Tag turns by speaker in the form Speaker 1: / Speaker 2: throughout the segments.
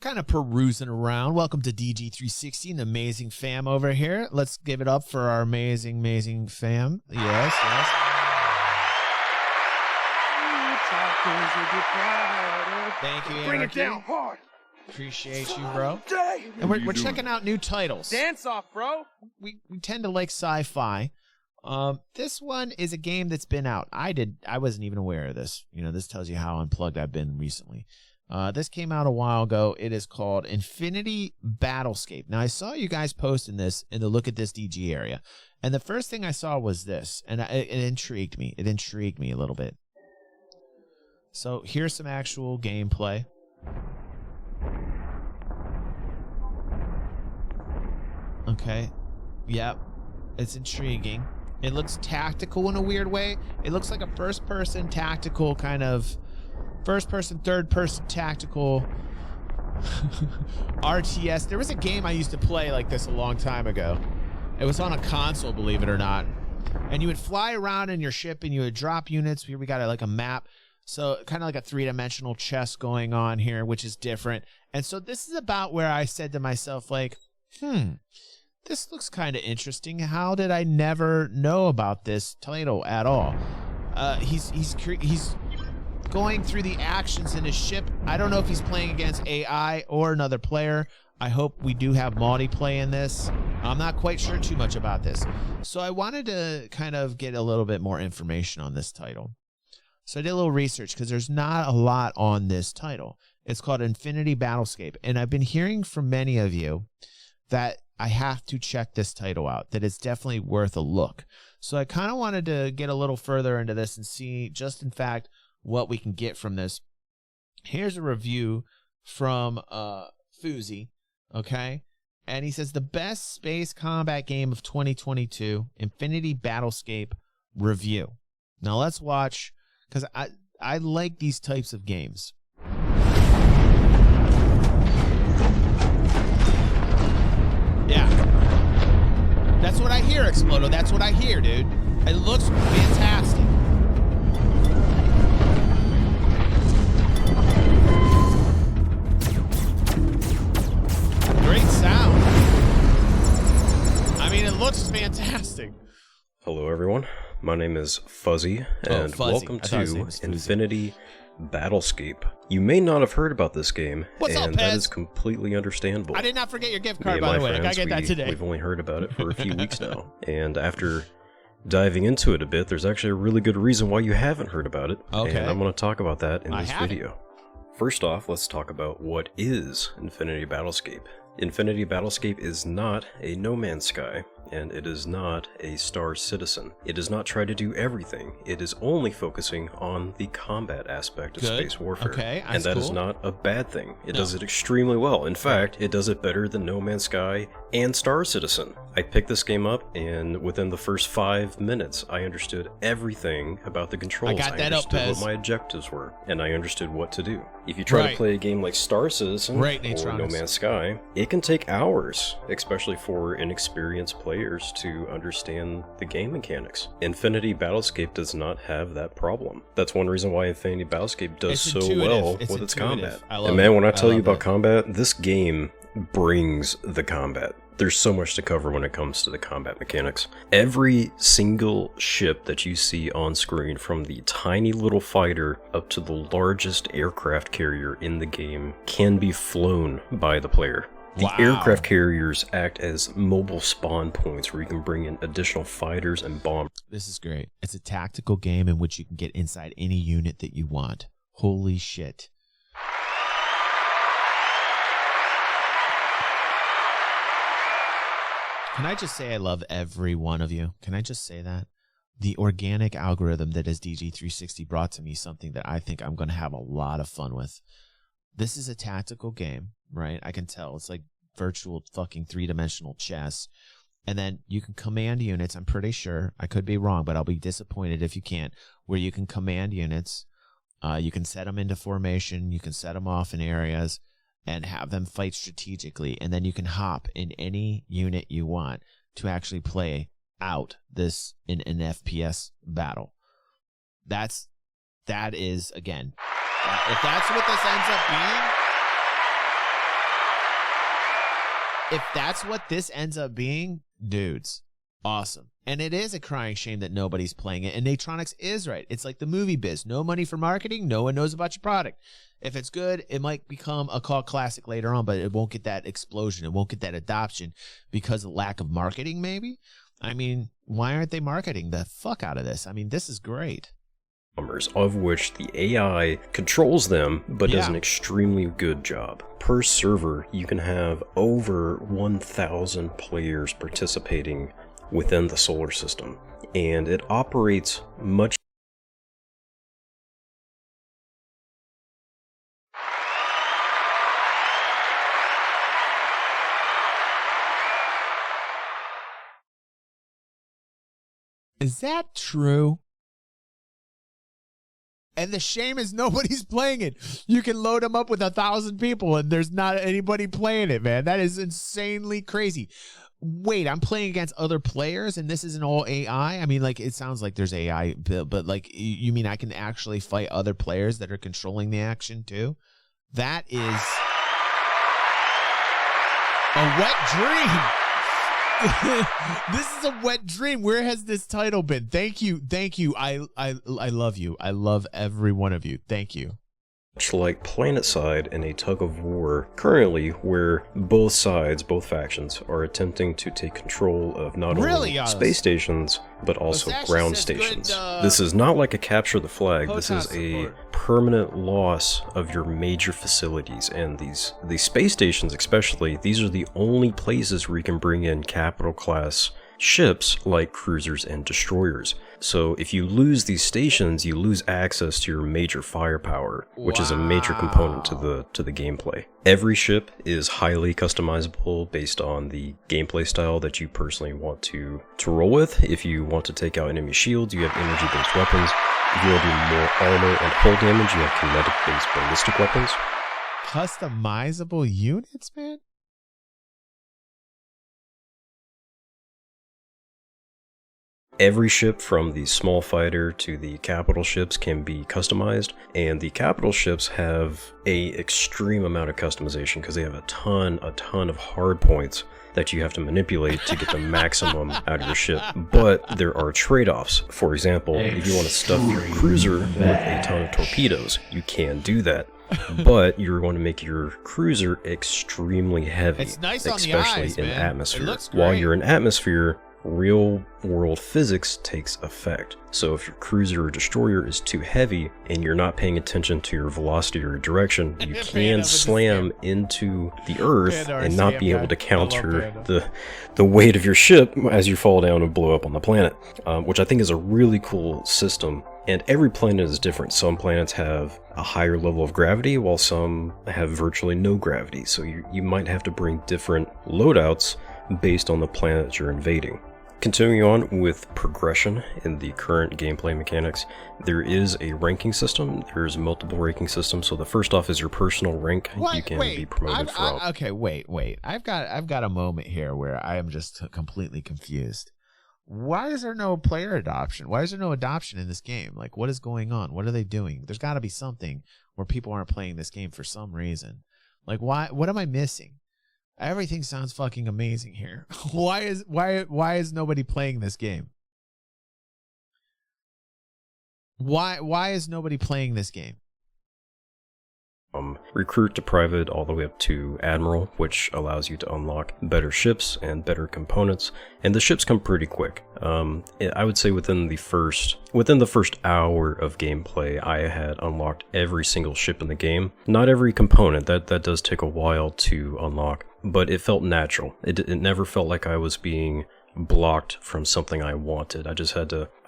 Speaker 1: kind of perusing around. Welcome to DG360, an amazing fam over here. Let's give it up for our amazing, amazing fam. Yes, yes. Thank you,
Speaker 2: Bring it down hard.
Speaker 1: Appreciate you, bro. And we're checking out new titles.
Speaker 2: Dance off, bro.
Speaker 1: We tend to like sci-fi. This one is a game that's been out. I wasn't even aware of this. You know, this tells you how unplugged I've been recently. This came out a while ago. It is called Infinity Battlescape. Now, I saw you guys posting this in the Look at This DG area. And the first thing I saw was this. And it intrigued me. It intrigued me a little bit. So here's some actual gameplay. Okay. Yep. It's intriguing. It looks tactical in a weird way. It looks like a first-person tactical kind of first-person, third-person tactical RTS. There was a game I used to play like this a long time ago. It was on a console, believe it or not. And you would fly around in your ship and you would drop units. Here we got like a map. So kind of like a three-dimensional chess going on here, which is different. And so this is about where I said to myself, like, this looks kind of interesting. How did I never know about this title at all? He's going through the actions in his ship. I don't know if he's playing against AI or another player. I hope we do have multiplayer in this. I'm not quite sure too much about this. So I wanted to kind of get a little bit more information on this title. So I did a little research because there's not a lot on this title. It's called Infinity Battlescape. And I've been hearing from many of you that I have to check this title out, that it's definitely worth a look. So I kind of wanted to get a little further into this and see just in fact what we can get from this. Here's a review from Fuzi, okay? And he says, the best space combat game of 2022, Infinity Battlescape review. Now let's watch, because I like these types of games. Yeah. That's what I hear, Explodo. That's what I hear, dude. It looks fantastic. Great sound. I mean, it looks fantastic.
Speaker 3: Hello, everyone. My name is Fuzzy, and welcome to Infinity Battlescape. You may not have heard about this game, and that is completely understandable.
Speaker 1: I did not forget your gift card, by the way. I gotta get that today.
Speaker 3: We've only heard about it for a few weeks now, and after diving into it a bit, there's actually a really good reason why you haven't heard about it, and I'm going to talk about that in this video. First off, let's talk about what is Infinity Battlescape. Infinity Battlescape is not a No Man's Sky, and it is not a Star Citizen. It does not try to do everything. It is only focusing on the combat aspect of space warfare.
Speaker 1: Okay,
Speaker 3: and that is not a bad thing. It does it extremely well. In fact, it does it better than No Man's Sky and Star Citizen. I picked this game up, and within the first 5 minutes, I understood everything about the controls. I understood what my objectives were, and I understood what to do. If you try to play a game like Star Citizen or No Man's Sky, it can take hours, especially for inexperienced players to understand the game mechanics. Infinity Battlescape does not have that problem. That's one reason why Infinity Battlescape does so well with its combat. And man, when I tell you about combat, this game brings the combat. There's so much to cover when it comes to the combat mechanics. Every single ship that you see on screen, from the tiny little fighter up to the largest aircraft carrier in the game, can be flown by the player. The aircraft carriers act as mobile spawn points where you can bring in additional fighters and bombers.
Speaker 1: This is great. It's a tactical game in which you can get inside any unit that you want. Holy shit. Can I just say I love every one of you? Can I just say that? The organic algorithm that is DG360 brought to me something that I think I'm going to have a lot of fun with. This is a tactical game, right? I can tell. It's like virtual fucking three-dimensional chess. And then you can command units, I'm pretty sure. I could be wrong, but I'll be disappointed if you can't. Where you can command units. You can set them into formation. You can set them off in areas and have them fight strategically. And then you can hop in any unit you want to actually play out this in an FPS battle. That is, again, if that's what this ends up being, if that's what this ends up being, dudes, awesome. And it is a crying shame that nobody's playing it. And Natronics is right. It's like the movie biz. No money for marketing. No one knows about your product. If it's good, it might become a cult classic later on, but it won't get that explosion. It won't get that adoption because of lack of marketing, maybe. I mean, why aren't they marketing the fuck out of this? I mean, this is great.
Speaker 3: Of which the AI controls them, but does an extremely good job. Per server, you can have over 1,000 players participating within the solar system, and it operates much.
Speaker 1: Is that true? And the shame is nobody's playing it. You can load them up with 1,000 people and there's not anybody playing it, man. That is insanely crazy. Wait, I'm playing against other players and this isn't all AI? I mean, like, it sounds like there's AI, but like, you mean I can actually fight other players that are controlling the action too? That is a wet dream. This is a wet dream. Where has this title been? Thank you. I love you. I love every one of you. Thank you.
Speaker 3: Much like PlanetSide in a tug of war currently, where both sides, both factions, are attempting to take control of not only space stations, but also ground stations. This is not like a capture the flag. This is a permanent loss of your major facilities, and these space stations especially, these are the only places where you can bring in capital class ships like cruisers and destroyers. So if you lose these stations, you lose access to your major firepower, which is a major component to the gameplay. Every ship is highly customizable based on the gameplay style that you personally want to roll with. If you want to take out enemy shields, you have energy-based weapons. If you want to do more armor and hull damage, you have kinetic-based ballistic weapons.
Speaker 1: Customizable units, man?
Speaker 3: Every ship from the small fighter to the capital ships can be customized, and the capital ships have a extreme amount of customization because they have a ton of hard points that you have to manipulate to get the maximum out of your ship. But there are trade-offs. For example, if you want to stuff your cruiser with a ton of torpedoes, you can do that. But you're going to make your cruiser extremely heavy,
Speaker 1: it's nice
Speaker 3: especially
Speaker 1: on the eyes,
Speaker 3: in
Speaker 1: man.
Speaker 3: atmosphere.
Speaker 1: It looks great.
Speaker 3: While you're in atmosphere, real world physics takes effect. So if your cruiser or destroyer is too heavy and you're not paying attention to your velocity or direction, you can slam into the earth and not be able to counter the weight of your ship as you fall down and blow up on the planet, which I think is a really cool system. And every planet is different. Some planets have a higher level of gravity, while some have virtually no gravity. So you might have to bring different loadouts based on the planet you're invading. Continuing on with progression in the current gameplay mechanics, there is a ranking system. There's multiple ranking systems. So the first off is your personal rank. You can be promoted from.
Speaker 1: Okay, wait. I've got a moment here where I am just completely confused. Why is there no player adoption? Why is there no adoption in this game? Like, what is going on? What are they doing? There's got to be something where people aren't playing this game for some reason. Like, why? What am I missing? Everything sounds fucking amazing here. Why is nobody playing this game? Why is nobody playing this game?
Speaker 3: Recruit to private all the way up to admiral, which allows you to unlock better ships and better components, and the ships come pretty quick. I would say within the first hour of gameplay, I had unlocked every single ship in the game. Not every component, that does take a while to unlock, but it felt natural. It never felt like I was being blocked from something I wanted. I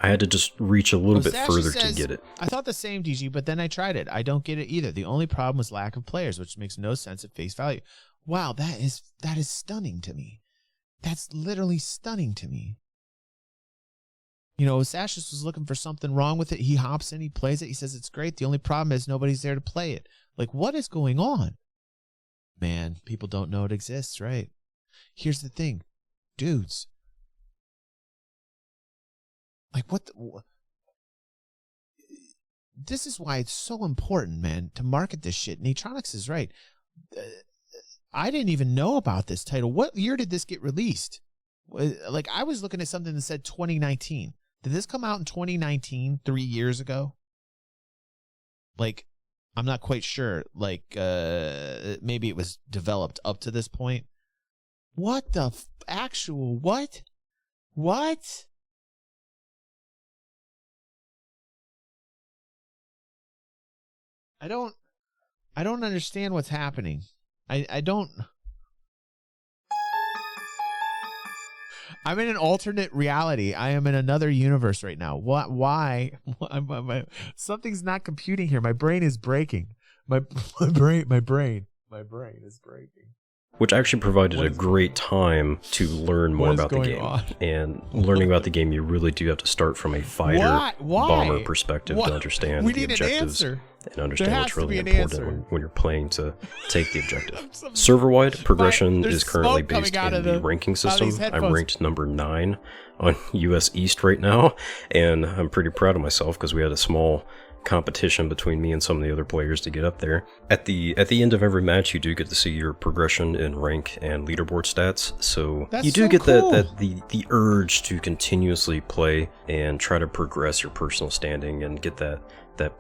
Speaker 3: had to just reach a little bit further to get it.
Speaker 1: I thought the same, DG, but then I tried it. I don't get it either. The only problem was lack of players, which makes no sense at face value. Wow, that is stunning to me. That's literally stunning to me. You know, Sashis was looking for something wrong with it. He hops in, he plays it, he says it's great. The only problem is nobody's there to play it. Like, what is going on? Man, people don't know it exists, right? Here's the thing. Dudes. Like, this is why it's so important, man, to market this shit. Natronics is right. I didn't even know about this title. What year did this get released? Like, I was looking at something that said 2019. Did this come out in 2019, 3 years ago? Like, I'm not quite sure. Like, maybe it was developed up to this point. What the actual what? What? I don't understand what's happening. I don't. I'm in an alternate reality. I am in another universe right now. What? Why? Something's not computing here. My brain is breaking. My brain is breaking.
Speaker 3: Which actually provided a great time to learn more about the game. And learning about the game, you really do have to start from a fighter, bomber perspective to understand the objectives and understand what's really important when you're playing to take the objective. Server-wide, progression is currently based in the ranking system. I'm ranked number 9 on US East right now, and I'm pretty proud of myself because we had a small competition between me and some of the other players to get up there. At the end of every match, you do get to see your progression in rank and leaderboard stats, so you do get the urge to continuously play and try to progress your personal standing and get that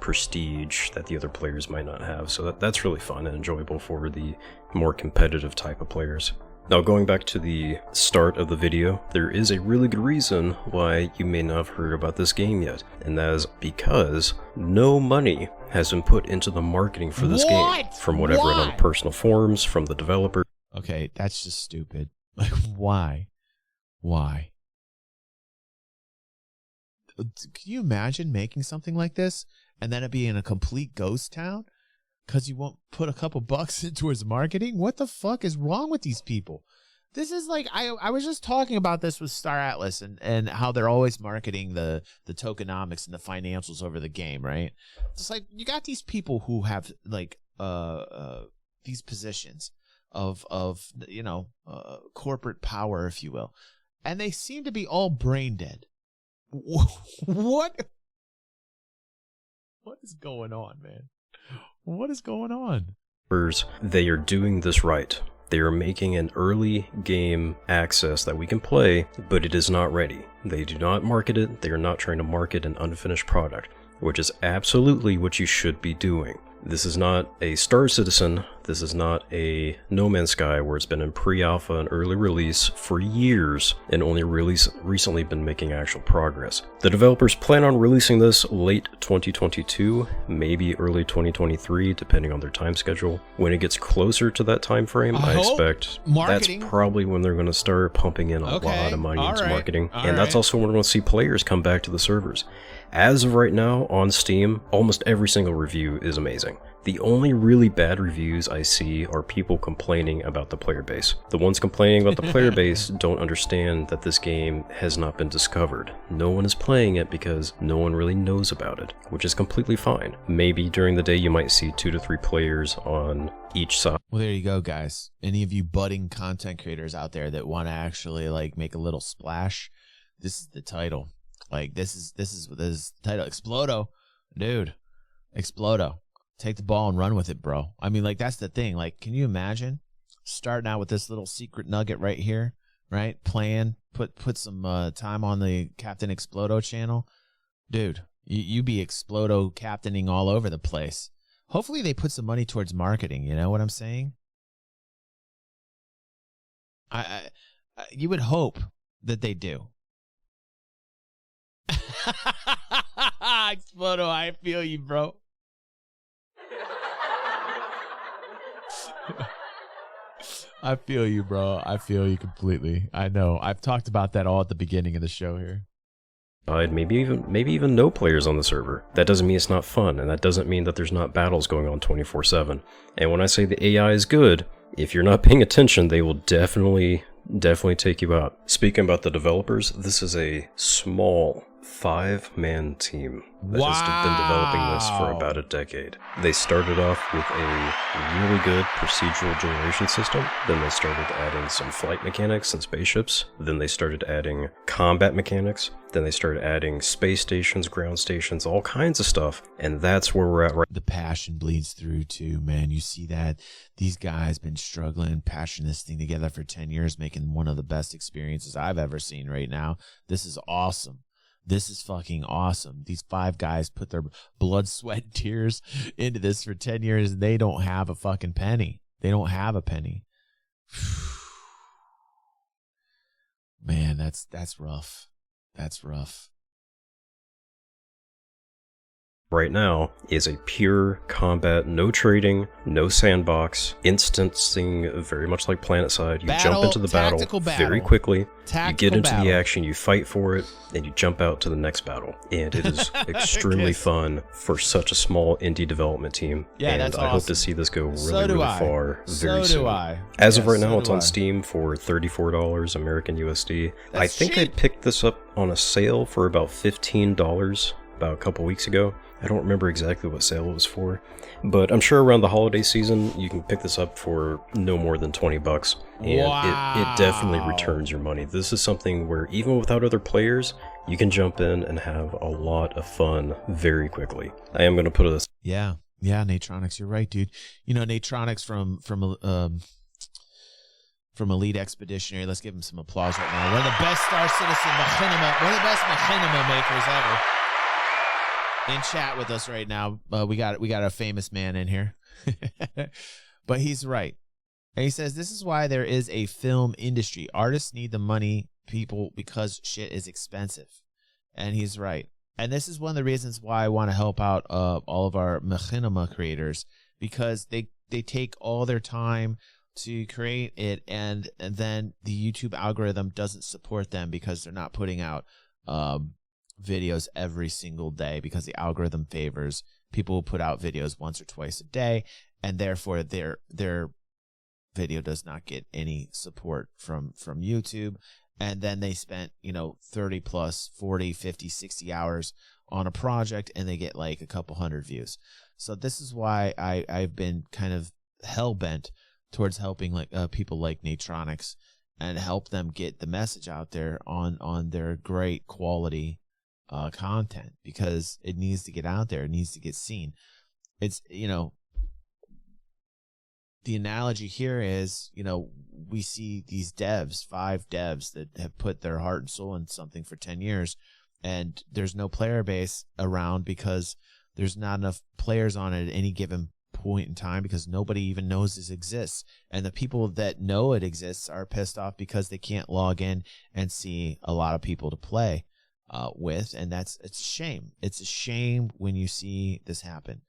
Speaker 3: prestige that the other players might not have. So that's really fun and enjoyable for the more competitive type of players. Now, going back to the start of the video, there is a really good reason why you may not have heard about this game yet, and that is because no money has been put into the marketing for this game, from what I've read on personal forums, from the developer.
Speaker 1: Okay, that's just stupid. Like, why? Why? Can you imagine making something like this, and then it being a complete ghost town? Because you won't put a couple bucks towards marketing? What the fuck is wrong with these people? This is like, I was just talking about this with Star Atlas and how they're always marketing the tokenomics and the financials over the game, right? It's like, you got these people who have like these positions of you know, corporate power, if you will, and they seem to be all brain dead. What is going on, man? What is going on?
Speaker 3: They are doing this right. They are making an early game access that we can play, but it is not ready. They do not market it. They are not trying to market an unfinished product, which is absolutely what you should be doing. This is not a Star Citizen. This is not a No Man's Sky where it's been in pre-alpha and early release for years and only recently been making actual progress. The developers plan on releasing this late 2022, maybe early 2023, depending on their time schedule. When it gets closer to that time frame, I expect marketing. That's probably when they're going to start pumping in a lot of money into marketing. And that's also when we're going to see players come back to the servers. As of right now, on Steam, almost every single review is amazing. The only really bad reviews I see are people complaining about the player base. The ones complaining about the player base don't understand that this game has not been discovered. No one is playing it because no one really knows about it, which is completely fine. Maybe during the day you might see 2 to 3 players on each side.
Speaker 1: Well, there you go, guys. Any of you budding content creators out there that want to actually like make a little splash, this is the title. Like, this is the title. Explodo. Dude. Explodo. Take the ball and run with it, bro. I mean, like, that's the thing. Like, can you imagine starting out with this little secret nugget right here, right? Playing, put some time on the Captain Explodo channel. Dude, you be Explodo captaining all over the place. Hopefully they put some money towards marketing, you know what I'm saying? You would hope that they do. Explodo, I feel you, bro. I feel you, bro. I feel you completely. I know. I've talked about that all at the beginning of the show here.
Speaker 3: Maybe even no players on the server. That doesn't mean it's not fun, and that doesn't mean that there's not battles going on 24/7. And when I say the AI is good, if you're not paying attention, they will definitely take you out. Speaking about the developers, this is a small 5-man team that has been developing this for about a decade. They started off with a really good procedural generation system, then they started adding some flight mechanics and spaceships, then they started adding combat mechanics, then they started adding space stations, ground stations, all kinds of stuff, and that's where we're at right now.
Speaker 1: The passion bleeds through too, man. You see that these guys been struggling, patching this thing together for 10 years, making one of the best experiences I've ever seen right now. This is awesome. This is fucking awesome. These 5 guys put their blood, sweat, and tears into this for 10 years, and they don't have a fucking penny. They don't have a penny. Man, that's rough. That's rough.
Speaker 3: Right now is a pure combat, no trading, no sandbox, instancing very much like PlanetSide. You jump into the battle very quickly, you get into the action, you fight for it, and you jump out to the next battle. And it is extremely fun for such a small indie development team.
Speaker 1: Yeah,
Speaker 3: and
Speaker 1: that's
Speaker 3: I
Speaker 1: awesome.
Speaker 3: hope to see this go really far very soon.
Speaker 1: So do I.
Speaker 3: As of right now, it's on Steam for $34 American USD. I think
Speaker 1: cheap.
Speaker 3: I picked this up on a sale for about $15 about a couple weeks ago. I don't remember exactly what sale it was for, but I'm sure around the holiday season you can pick this up for no more than $20, and it definitely returns your money. This is something where even without other players, you can jump in and have a lot of fun very quickly. I am going to put this.
Speaker 1: Yeah, Natronics, you're right, dude. You know, Natronics from Elite Expeditionary. Let's give him some applause right now. One of the best Star Citizen machinima, one of the best machinima makers ever. In chat with us right now. We got a famous man in here. But he's right. And he says this is why there is a film industry. Artists need the money, people, because shit is expensive. And he's right. And this is one of the reasons why I want to help out all of our machinima creators, because they take all their time to create it, and then the YouTube algorithm doesn't support them because they're not putting out videos every single day, because the algorithm favors people who put out videos once or twice a day, and therefore their video does not get any support from YouTube. And then they spent 30 plus 40 50 60 hours on a project, and they get like a couple hundred views. So this is why I've been kind of hell-bent towards helping like people like Natronics, and help them get the message out there on their great quality content, because it needs to get out there. It needs to get seen. It's, the analogy here is, we see these devs, 5 devs that have put their heart and soul into something for 10 years, and there's no player base around because there's not enough players on it at any given point in time, because nobody even knows this exists. And the people that know it exists are pissed off because they can't log in and see a lot of people to play with, and it's a shame. It's a shame when you see this happen,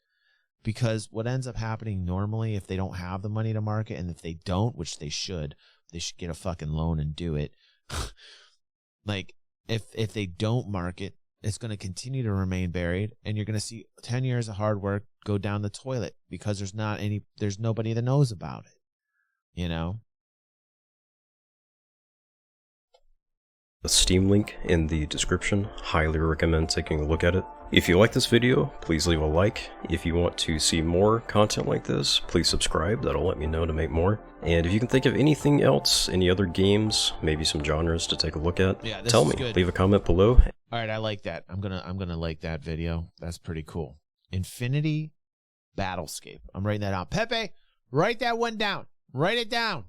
Speaker 1: because what ends up happening normally, if they don't have the money to market, and if they don't, which they should get a fucking loan and do it. Like if they don't market, it's going to continue to remain buried, and you're going to see 10 years of hard work go down the toilet because there's nobody that knows about it.
Speaker 3: The Steam link in the description. Highly recommend taking a look at it. If you like this video, please leave a like. If you want to see more content like this, please subscribe. That'll let me know to make more. And if you can think of anything else, any other games, maybe some genres to take a look at, tell me.
Speaker 1: Good.
Speaker 3: Leave a comment below.
Speaker 1: All right, I like that. I'm gonna like that video. That's pretty cool. Infinity Battlescape. I'm writing that down. Pepe, write that one down. Write it down.